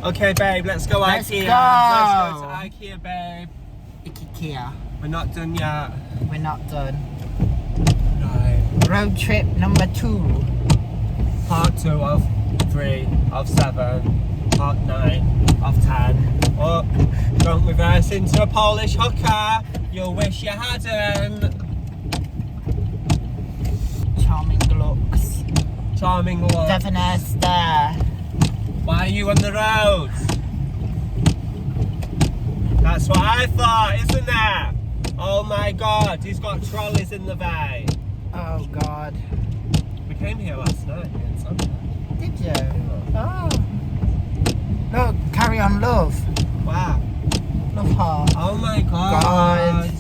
Okay, babe, let's go Let's IKEA. go. Let's go to IKEA, babe. IKEA. We're not done yet. We're not done. Right. Road trip number 2. Part 2 of 3 of 7. Part 9 of 10. Oh, don't reverse into a Polish hooker. You'll wish you hadn't. Charming looks. Charming look. Debonair stare. Why are you on the road? That's what I thought, isn't there? Oh my god, he's got trolleys in the bay. Oh god. We came here last night in Sunday. Did you? Oh. Look, Carry On Love. Wow. Love heart. Oh my god. God.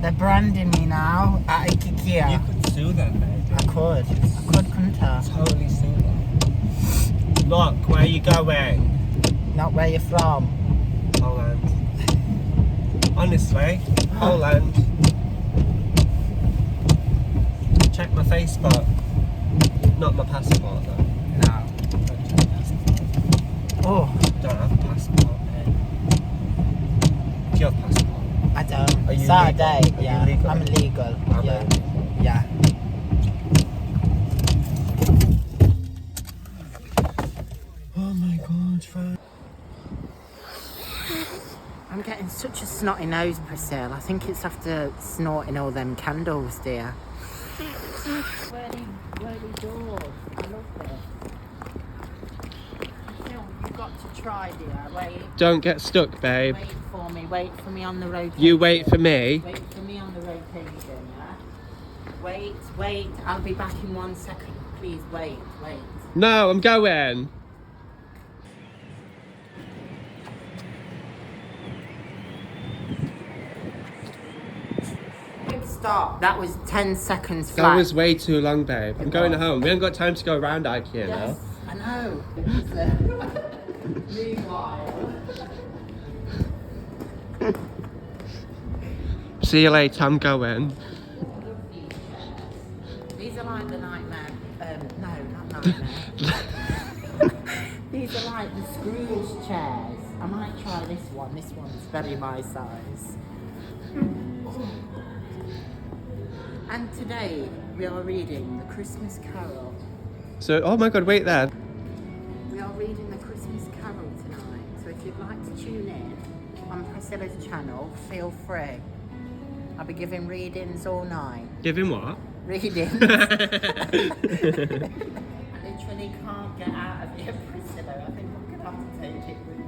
They're branding me now at IKEA. You could sue them, maybe. I could, couldn't I? Totally sue them. Look, where are you going? Not where you're from. Poland. Honestly, Poland. Check my Facebook. Not my passport though. No. Don't check my passport. Oh, Don't have a passport, mate. Do you have a passport? I don't. Are you Saturday, legal? Are you yeah. legal? I'm legal. I'm yeah. illegal. Yeah. Oh my god, Fran. I'm getting such a snotty nose, Priscilla. I think it's after snorting all them candles, dear. Whirly doors. I love this. You've got to try, dear. Wait. Don't get stuck, babe. Wait for me. Wait for me on the rotation. You wait for me. Wait for me on the rotation, yeah? Wait. I'll be back in 1 second. Please, wait. No, I'm going. Stop. That was 10 seconds flat. That was way too long, babe. I'm going home. We haven't got time to go around IKEA now. Yes, I know. Meanwhile. See you later, I'm going. These are like the nightmare. No, not nightmare. These are like the Scrooge chairs. I might try this one. This one's very my size. And today we are reading the Christmas Carol. So, oh my god, wait there. We are reading the Christmas Carol tonight. So if you'd like to tune in on Priscilla's channel, feel free. I'll be giving readings all night. Giving what? Readings. I literally can't get out of here, Priscilla. I think I'm gonna have to take it with me.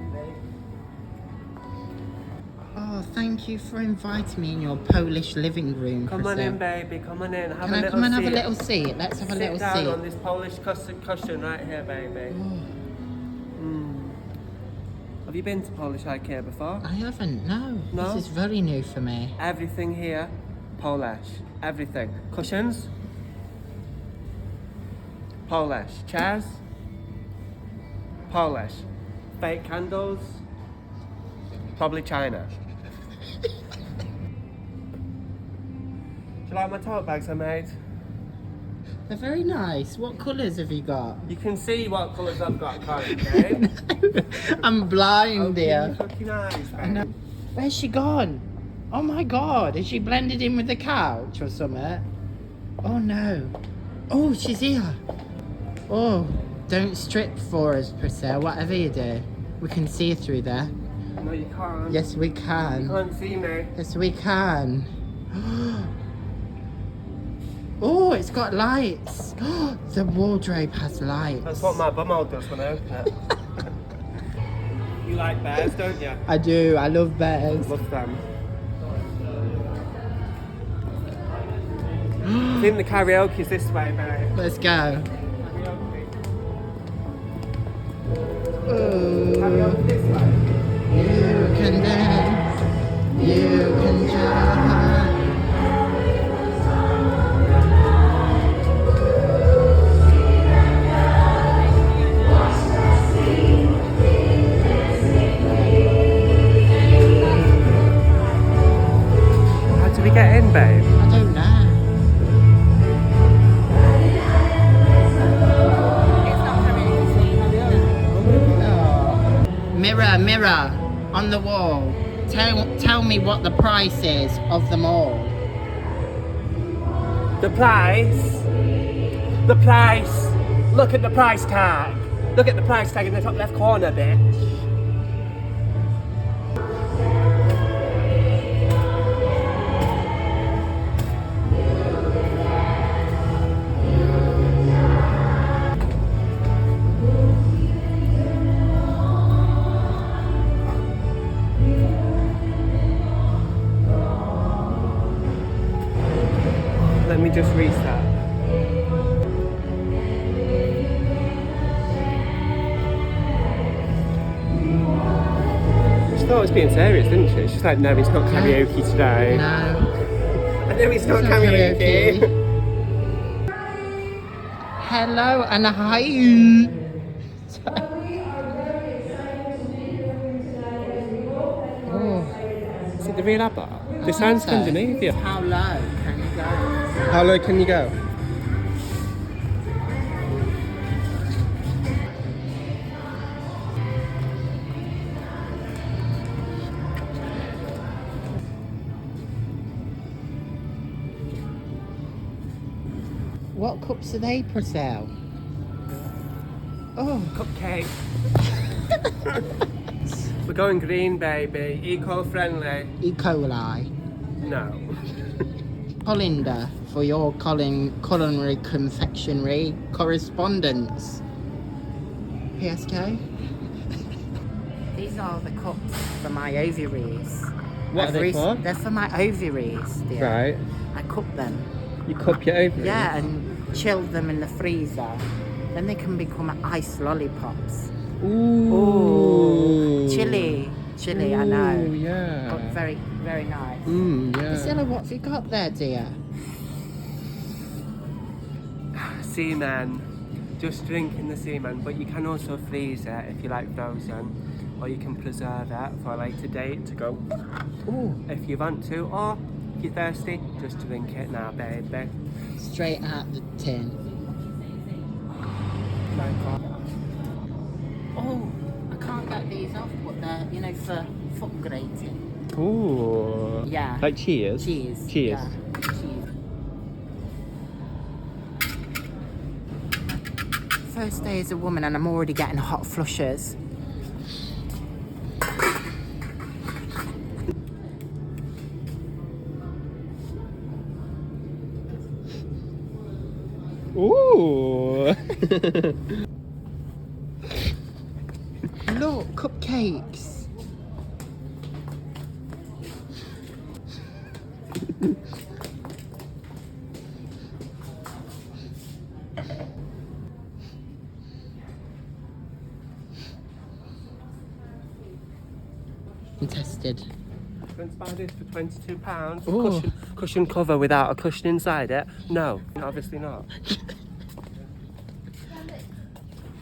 Oh, thank you for inviting me in your Polish living room. Come on in, baby. Come on in. Can I come and have a little seat? Let's have a little seat. Sit down on this Polish cushion right here, baby. Have you been to Polish IKEA before? I haven't, no. No? This is very new for me. Everything here, Polish. Everything. Cushions? Polish. Chairs? Polish. Fake candles? Probably China. Do you like my tote bags I made? They're very nice. What colours have you got? You can see what colours I've got, can't you, babe? I'm blind, dear. Fucking eyes, babe. Where's she gone? Oh my god, is she blended in with the couch or something? Oh no. Oh, she's here. Oh, don't strip for us, Priscilla, whatever you do. We can see you through there. No, you can't. Yes, we can. You can't see me. Yes, we can. Oh, it's got lights. The wardrobe has lights. That's what my bumhole does when I open it. You like bears, don't you? I do. I love bears. Love them. I think the karaoke's this way, babe. Let's go. Karaoke. Ooh. Karaoke this way. You can dance. You can jump. How do we get in, babe? I don't know. It's not very easy. Oh. mirror on the wall. Tell me what the price is of them all. The price. The price. Look at the price tag. Look at the price tag in the top left corner, bitch. Let me just restart. She thought I was being serious, didn't she? She's like, no, it's not karaoke today. No. I know it's not karaoke. Hello and hi. Oh, Is it the real ABBA? They sound Scandinavian. How low can you go? How low can you go? What cups are they for sale? Oh, Cupcake. We're going green, baby. Eco-friendly. E. coli. No. Colander for your culinary confectionery correspondence. PSK. These are the cups for my ovaries. What are they for? They're for my ovaries, dear. Right. I cup them. You cup your ovaries? Yeah, and chill them in the freezer. Then they can become ice lollipops. Ooh. Chilly, Ooh, I know. Yeah. But very, very nice. Yeah. Priscilla, what have you got there, dear? Seaman. Just drink in the seaman, but you can also freeze it if you like frozen, or you can preserve it for a later date to go. Ooh. If you want to, or if you're thirsty, just drink it now, baby. Straight out the tin. Oh, I can't get these off, but they're, you know, for foot grating. Ooh. Yeah. Like cheers? Cheese. Cheers. Yeah. Cheese. First day as a woman and I'm already getting hot flushes. Ooh. Look, cupcakes. Tested. Going to buy this for £22. Ooh. Cushion cover without a cushion inside it? No, obviously not.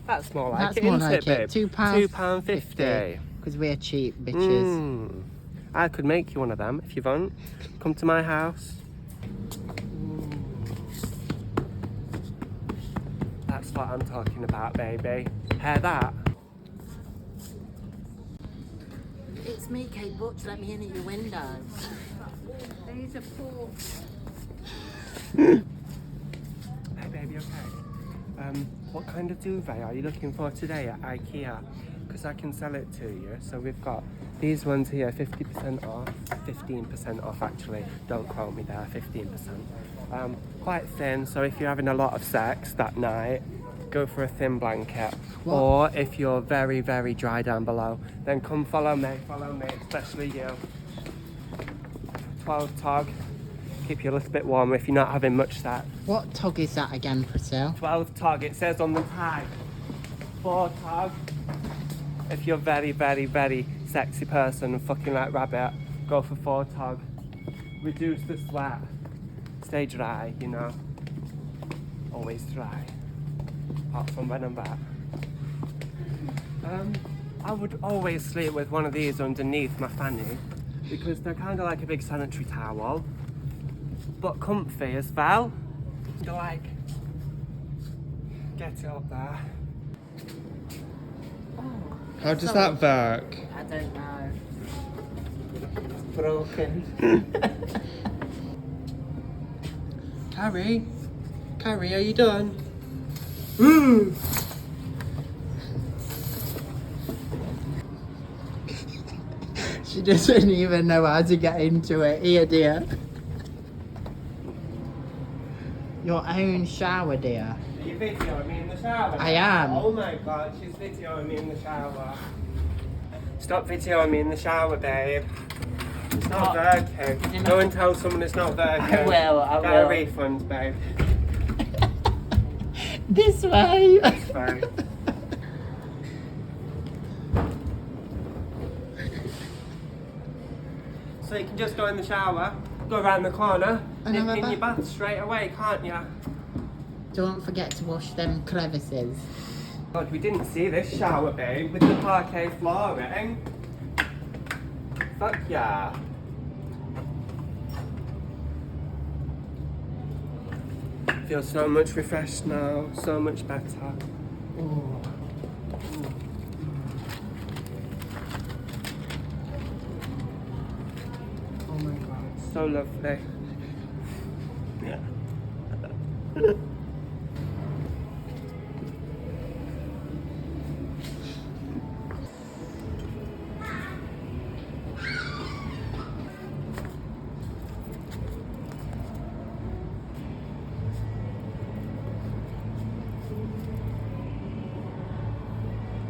That's more like it, isn't it, babe? £2.50. Because we're cheap bitches. I could make you one of them if you want. Come to my house. That's what I'm talking about, baby. Hear that? It's me, Kate Butch. Let me in at your window. There's a pool. Hey, baby, okay? What kind of duvet are you looking for today at IKEA? Because I can sell it to you. So we've got these ones here, 50% off, 15% off actually. Don't quote me there, 15%. Quite thin, so if you're having a lot of sex that night, go for a thin blanket. What? Or if you're very, very dry down below, then come follow me, especially you. 12 tog. Keep you a little bit warmer if you're not having much sex. What tog is that again, Priscilla? 12 tog, it says on the tag. 4 tog. If you're very, very, very sexy person and fucking like rabbit, go for 4 tog. Reduce the sweat. Stay dry, you know. Always dry. Apart from when I'm back. I would always sleep with one of these underneath my fanny because they're kind of like a big sanitary towel, but comfy as well. You like, get it up there. Oh, How does sorry. that work? I don't know. It's broken. Carrie? Carrie, are you done? She doesn't even know how to get into it. Here, dear. Your own shower, dear. Are you videoing me in the shower? I am. Oh my god, she's videoing me in the shower. Stop videoing me in the shower, babe. It's not working. Go and tell someone it's not working. I will. Get a refund, babe. This way. This way. So you can just go in the shower, go around the corner, And in have a your bath. bath straight away, can't you? Don't forget to wash them crevices. God, we didn't see this shower, babe, with the parquet flooring. Fuck yeah. Feel so much refreshed now, so much better. Ooh. Oh my god, so lovely. Yeah.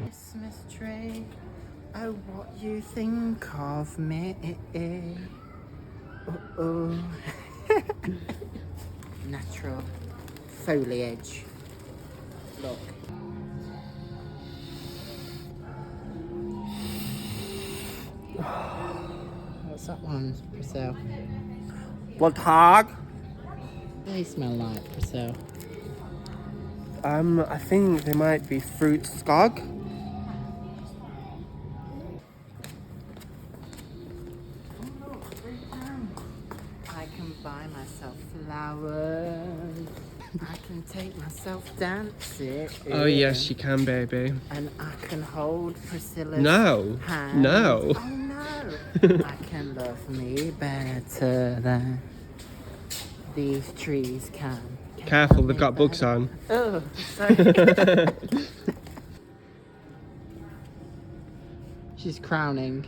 Christmas tree. Oh, what you think of me? Oh. Natural foliage. Look. What's that one, Priscilla? What hog? They smell like Priscilla. I think they might be fruit skog. I can buy myself flowers. I can take myself dancing. Oh yes, you can, baby. And I can hold Priscilla's No, hand. no. Oh no. I can love me better than these trees can. Careful, they've got bugs on. Oh, sorry. She's crowning.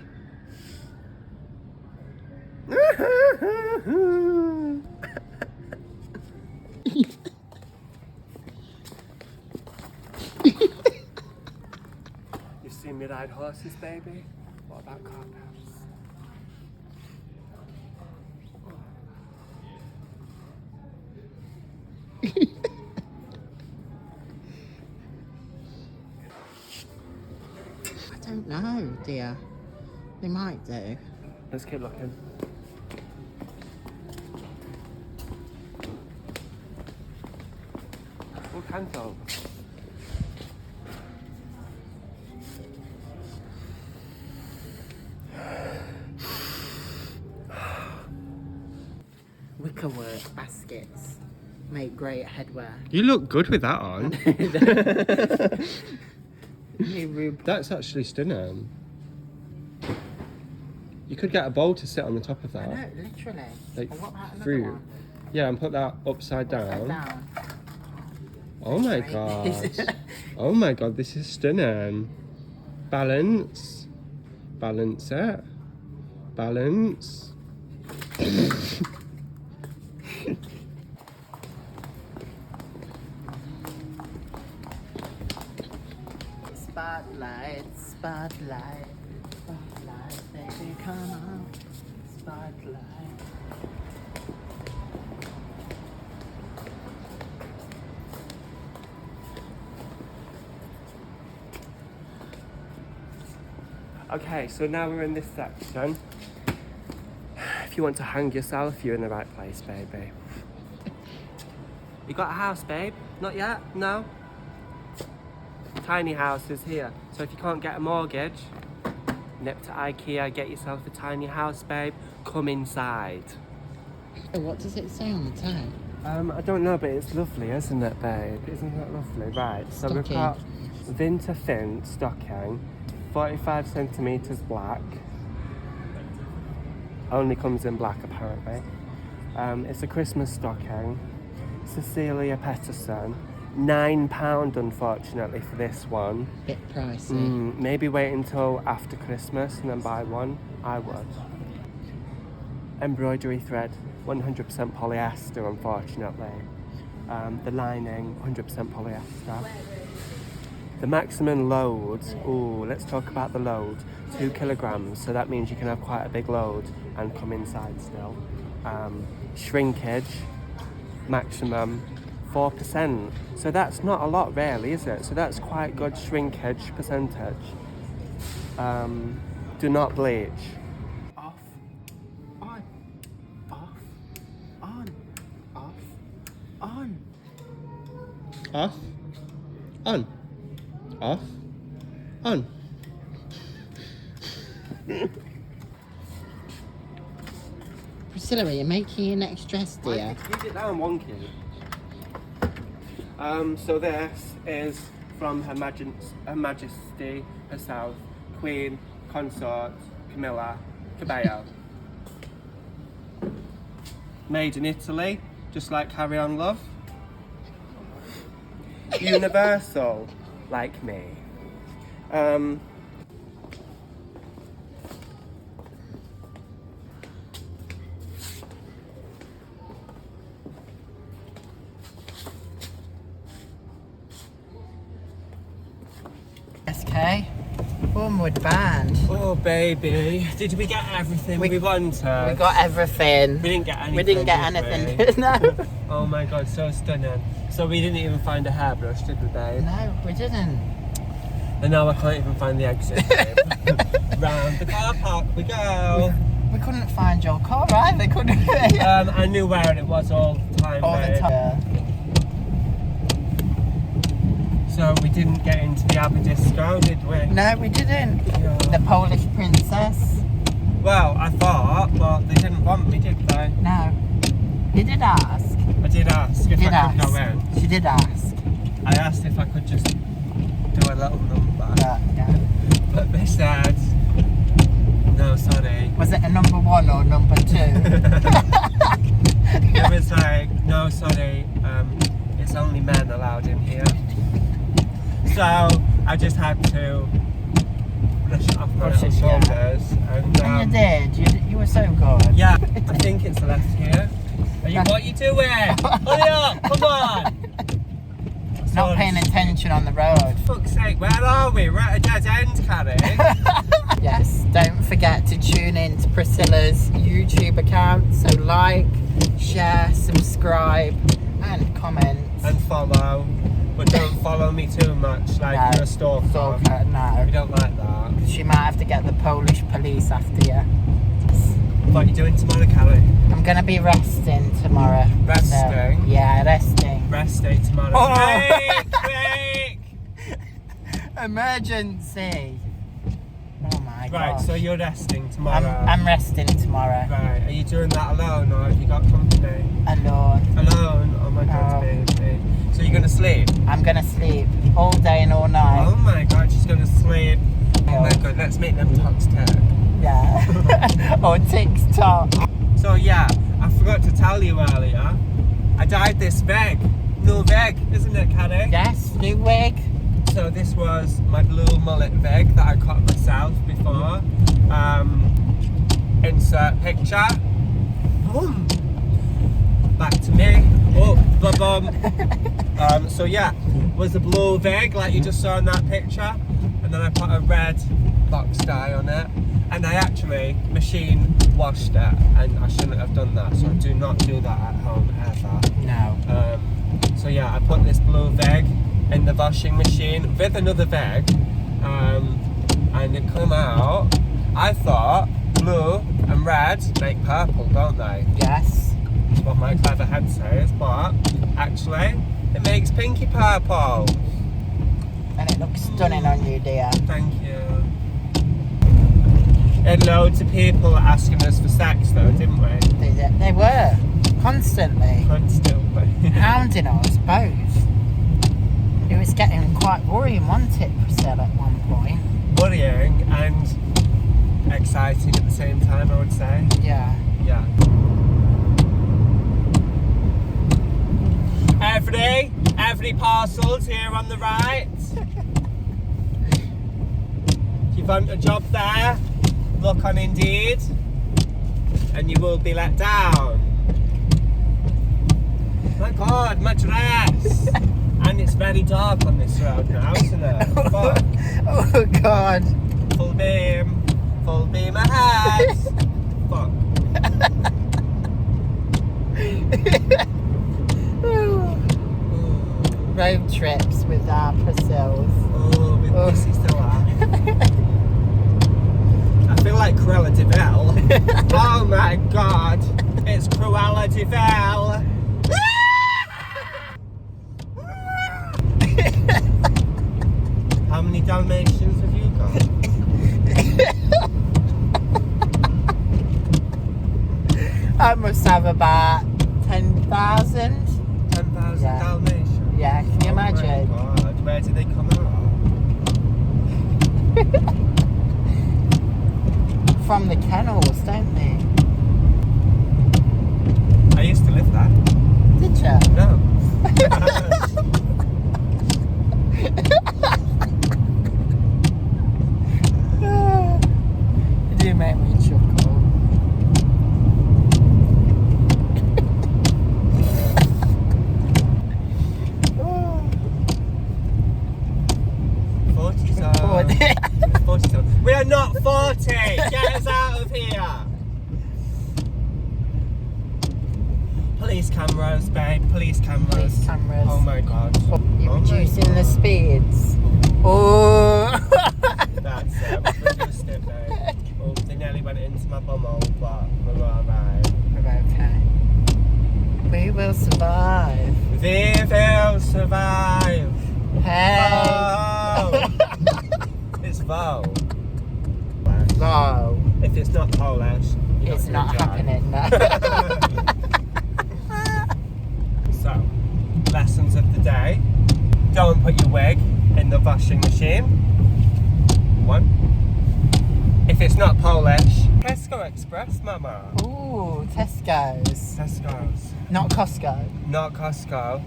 You've seen me ride horses, baby? What about carpets? I don't know, dear. They might do. Let's keep looking. Oh, Canto. Wickerwork baskets make great headwear. You look good with that on. You That's actually stunning. You could get a bowl to sit on the top of I that. know, literally. Like Or what about another fruit. one? Yeah, and put that upside down. Oh my Right. god. Oh my god, this is stunning. Balance. Balance it. Balance. Spotlight, spotlight, spotlight, baby, come on. Spotlight. Okay, so now we're in this section. If you want to hang yourself, you're in the right place, baby. You got a house, babe? Not yet? No? Tiny houses here. So if you can't get a mortgage, nip to IKEA, get yourself a tiny house, babe. Come inside. Oh, what does it say on the tag? I don't know, but it's lovely, isn't it, babe? Isn't that lovely? Right, so we've got Winter thin stocking, 45 centimeters black. Only comes in black apparently. It's a Christmas stocking. Cecilia Petterson. £9 unfortunately for this one. Bit pricey. Maybe wait until after Christmas and then buy one. I would. Embroidery thread, 100% polyester unfortunately. The lining, 100% polyester. The maximum load, let's talk about the load. 2 kilograms, so that means you can have quite a big load and come inside still. Shrinkage, maximum 4%. So that's not a lot really, is it? So that's quite good shrinkage percentage. Do not bleach. Off, on, off, on, off, on. Off, on, off, on. Priscilla, are you making your next dress, dear? Use it now, I'm wonky. So this is from Her Majesty herself, Queen Consort Camilla Cabello. Made in Italy, just like Carry On Love. Universal, like me. PSK, Bournemouth band. Oh baby, did we get everything we wanted? We got everything. We didn't get anything. We didn't get anything, did we? No. Oh my god, so stunning. So we didn't even find a hairbrush, did we, babe? No, we didn't. And now I can't even find the exit, babe. Round the car park we go. We couldn't find your car either, could we? I knew where it was all the time, All babe. the time. So we didn't get into the Abbey Disco, did we? No, we didn't. Yeah. The Polish princess. Well, I thought, but they didn't want me, did they? No. You did ask. I did ask if I could go in. She did ask. I asked if I could just do a little number. Yeah. But they said, no, sorry. Was it a number 1 or number 2? It was like, no, sorry, it's only men allowed in here. So I just had to brush it off my little shoulders. And you did. You were so good. Yeah, I think it's left here. What are you doing? Hurry up, come on! Not paying attention on the road. For fuck's sake, where are we? We're at a dead end, Carrie. Yes, don't forget to tune in to Priscilla's YouTube account. So like, share, subscribe and comment. And follow. But don't follow me too much, like you're a stalker. Stalker, no. We don't like that. She might have to get the Polish police after you. What are you doing tomorrow, Carrie? I'm going to be resting tomorrow. Resting? So, yeah, resting. Rest day tomorrow. Oh. Quick! Emergency. Oh my god. Right, so you're resting tomorrow. I'm resting tomorrow. Right, are you doing that alone or have you got company? Alone. Alone? Oh my god, baby. So you're going to sleep? I'm going to sleep all day and all night. Oh my god, she's going to sleep. Oh my god, let's make them talks tech. Yeah. Or TikTok. So yeah, I forgot to tell you earlier, I dyed this wig. New wig, isn't it, Carrie? Yes, new wig. So this was my blue mullet wig that I cut myself before. Insert picture. Boom. Back to me. Oh, ba-bum. So yeah, was a blue wig like you just saw in that picture. And then I put a red box dye on it. And I actually machine washed it. And I shouldn't have done that. So do not do that at home ever. No. So yeah, I put this blue wig in the washing machine with another wig, and it come out. I thought blue and red make purple, don't they? Yes. That's what my clever head says, but actually it makes pinky purple. And it looks stunning on you, dear. Thank you. And loads of people asking us for sex though, didn't we? They were. Constantly. Constantly. Hounding us both. It was getting quite worrying, wasn't it, Priscilla, at one point? Worrying and exciting at the same time, I would say. Yeah. Yeah. Every parcel's here on the right. If you want a job there, look on Indeed, and you will be let down. My God, my dress! And it's very dark on this road now, isn't it? Fuck. Oh God. Full beam ahead. Fuck. Road trips with our Priscillas. Oh, with Missy still are. I feel like Cruella de Vil. Oh my God, it's Cruella de Vil. How many Dalmatians have you got? I must have about 10,000. 10,000 Yeah. Dalmatians? Yeah, can you imagine? Oh my God, where do they come out? From the kennels, don't they? I used to live there. Did you? No. You do make me chuckle. We are not 40! Get us out of here! Police cameras, babe. Police cameras. Police cameras. Oh my God. You're Oh my reducing God. the speeds. Oh! That's it. We're just it, babe. Oh, they nearly went into my bumhole, but we're alright. We're okay. We will survive. We will survive. Hey! Oh. It's Vo. Wow. If it's not Polish, you're It's not enjoy. happening now. So, lessons of the day. Don't put your wig in the washing machine. 1. If it's not Polish, Tesco Express, mama. Ooh, Tesco's. Tesco's. Not Costco. Not Costco.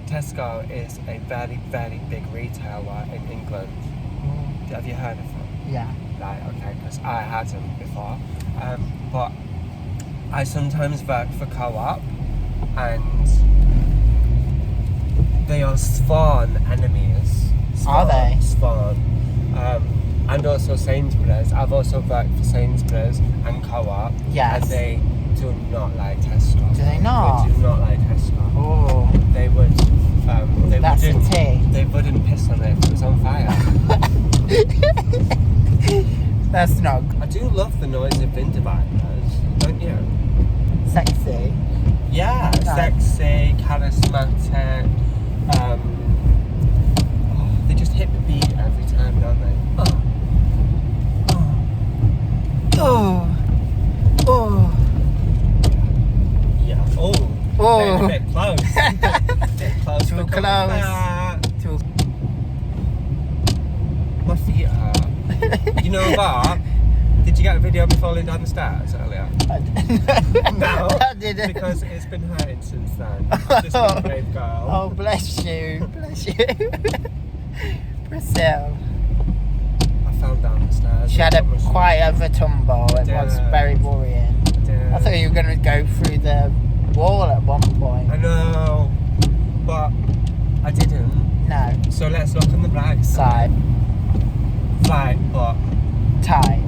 Tesco is a very, very big retailer in England. Have you heard of them? Yeah. Right, okay, because I hadn't before. But I sometimes work for Co-op, and they are Spawn enemies. Are they? Spawn. And also Sainsbury's. I've also worked for Sainsbury's and Co-op. Yes. And they do not like Tesco. Do they not? They do not like Tesco. Oh. They would. That's a wouldn't. tea. They wouldn't piss on it if it was on fire. That's not I do love the noise of bin dividers, don't you? sexy. Yeah, No. sexy, charismatic. They just hit the beat every time, don't they? Oh. Oh. Yeah. Oh. Oh. A bit close. Bit close. Too for close. comfort. Too. My feet hurt. You know what? Did you get a video of me falling down the stairs earlier? No. I didn't. Because it's been hurting since then. I've just been a brave girl. Oh, bless you. Bless you. Priscilla. I fell down the stairs. She had a Promise. quite of a tumble. It was Yeah. very worrying. Yeah. I thought you were going to go through the wall at one point. I know, but I didn't. No. So let's look on the bright side. Side. Right, but Tie.